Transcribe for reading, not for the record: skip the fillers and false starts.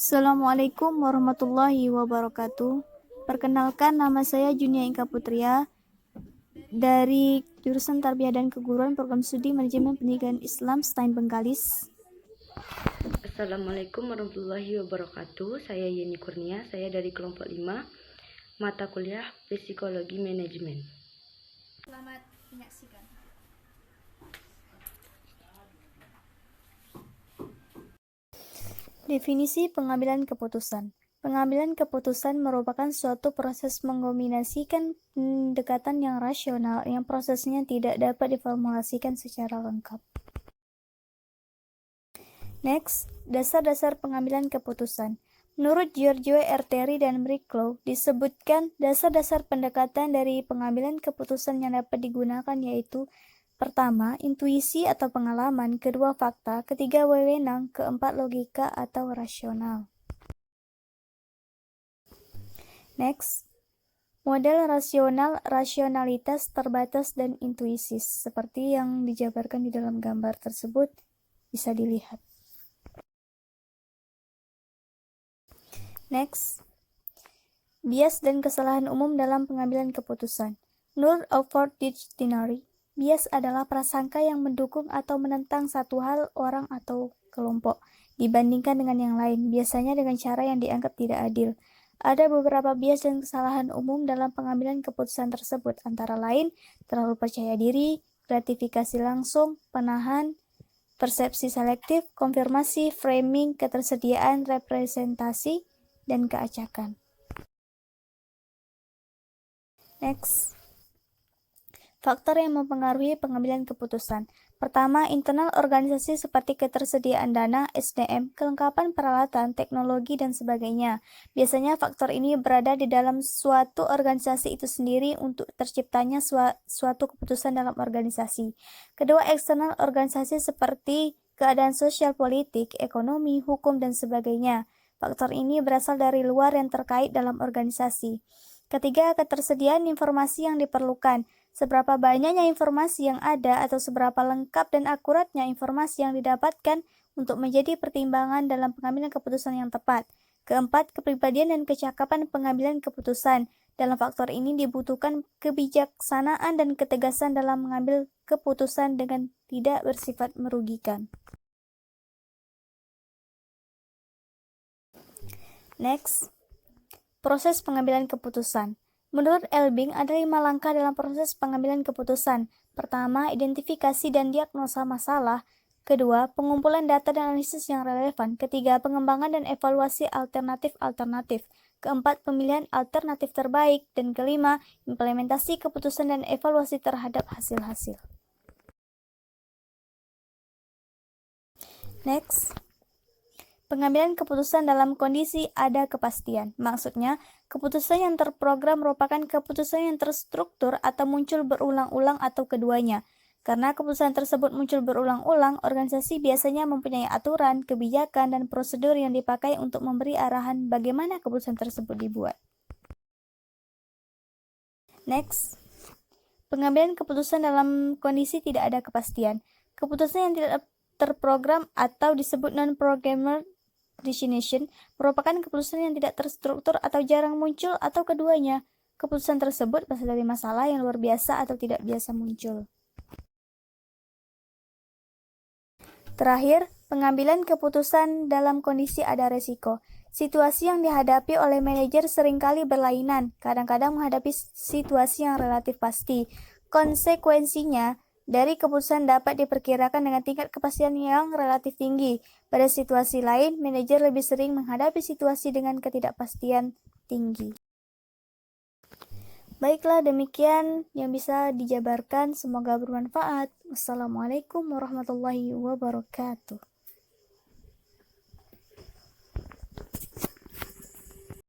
Assalamualaikum warahmatullahi wabarakatuh. Perkenalkan, nama saya Junia Inka Putria dari jurusan Tarbiyah dan Keguruan Program Studi Manajemen Pendidikan Islam STAIN Bengkalis. Assalamualaikum warahmatullahi wabarakatuh. Saya Yeni Kurnia, saya dari kelompok 5, mata kuliah Psikologi Manajemen. Selamat menyaksikan. Definisi pengambilan keputusan. Pengambilan keputusan merupakan suatu proses mengombinasikan pendekatan yang rasional yang prosesnya tidak dapat diformulasikan secara lengkap. Next, dasar-dasar pengambilan keputusan. Menurut Giorgio Arteri dan Briclow, disebutkan dasar-dasar pendekatan dari pengambilan keputusan yang dapat digunakan yaitu: pertama, intuisi atau pengalaman; kedua, fakta; ketiga, wewenang; keempat, logika atau rasional. Next, model rasional, rasionalitas, terbatas, dan intuisis. Seperti yang dijabarkan di dalam gambar tersebut, bisa dilihat. Next, bias dan kesalahan umum dalam pengambilan keputusan. Menurut Alford Dictionary, bias adalah prasangka yang mendukung atau menentang satu hal, orang, atau kelompok dibandingkan dengan yang lain, biasanya dengan cara yang dianggap tidak adil. Ada beberapa bias dan kesalahan umum dalam pengambilan keputusan tersebut, antara lain terlalu percaya diri, gratifikasi langsung, penahan, persepsi selektif, konfirmasi, framing, ketersediaan, representasi, dan keacakan. Next, faktor yang mempengaruhi pengambilan keputusan. Pertama, internal organisasi seperti ketersediaan dana, SDM, kelengkapan peralatan, teknologi, dan sebagainya. Biasanya faktor ini berada di dalam suatu organisasi itu sendiri untuk terciptanya suatu keputusan dalam organisasi. Kedua, eksternal organisasi seperti keadaan sosial, politik, ekonomi, hukum, dan sebagainya. Faktor ini berasal dari luar yang terkait dalam organisasi. Ketiga, ketersediaan informasi yang diperlukan. Seberapa banyaknya informasi yang ada atau seberapa lengkap dan akuratnya informasi yang didapatkan untuk menjadi pertimbangan dalam pengambilan keputusan yang tepat. Keempat, kepribadian dan kecakapan pengambilan keputusan. Dalam faktor ini dibutuhkan kebijaksanaan dan ketegasan dalam mengambil keputusan dengan tidak bersifat merugikan. Next, proses pengambilan keputusan. Menurut Elbing, ada 5 langkah dalam proses pengambilan keputusan. Pertama, identifikasi dan diagnosa masalah. Kedua, pengumpulan data dan analisis yang relevan. Ketiga, pengembangan dan evaluasi alternatif-alternatif. Keempat, pemilihan alternatif terbaik. Dan kelima, implementasi keputusan dan evaluasi terhadap hasil-hasil. Next, pengambilan keputusan dalam kondisi ada kepastian. Maksudnya, keputusan yang terprogram merupakan keputusan yang terstruktur atau muncul berulang-ulang atau keduanya. Karena keputusan tersebut muncul berulang-ulang, organisasi biasanya mempunyai aturan, kebijakan, dan prosedur yang dipakai untuk memberi arahan bagaimana keputusan tersebut dibuat. Next, pengambilan keputusan dalam kondisi tidak ada kepastian. Keputusan yang tidak terprogram atau disebut non-programmer decision merupakan keputusan yang tidak terstruktur atau jarang muncul atau keduanya. Keputusan tersebut berasal dari masalah yang luar biasa atau tidak biasa muncul. Terakhir, pengambilan keputusan dalam kondisi ada resiko. Situasi yang dihadapi oleh manajer seringkali berlainan, kadang-kadang menghadapi situasi yang relatif pasti. Konsekuensinya, dari keputusan dapat diperkirakan dengan tingkat kepastian yang relatif tinggi. Pada situasi lain, manajer lebih sering menghadapi situasi dengan ketidakpastian tinggi. Baiklah, demikian yang bisa dijabarkan. Semoga bermanfaat. Wassalamualaikum warahmatullahi wabarakatuh.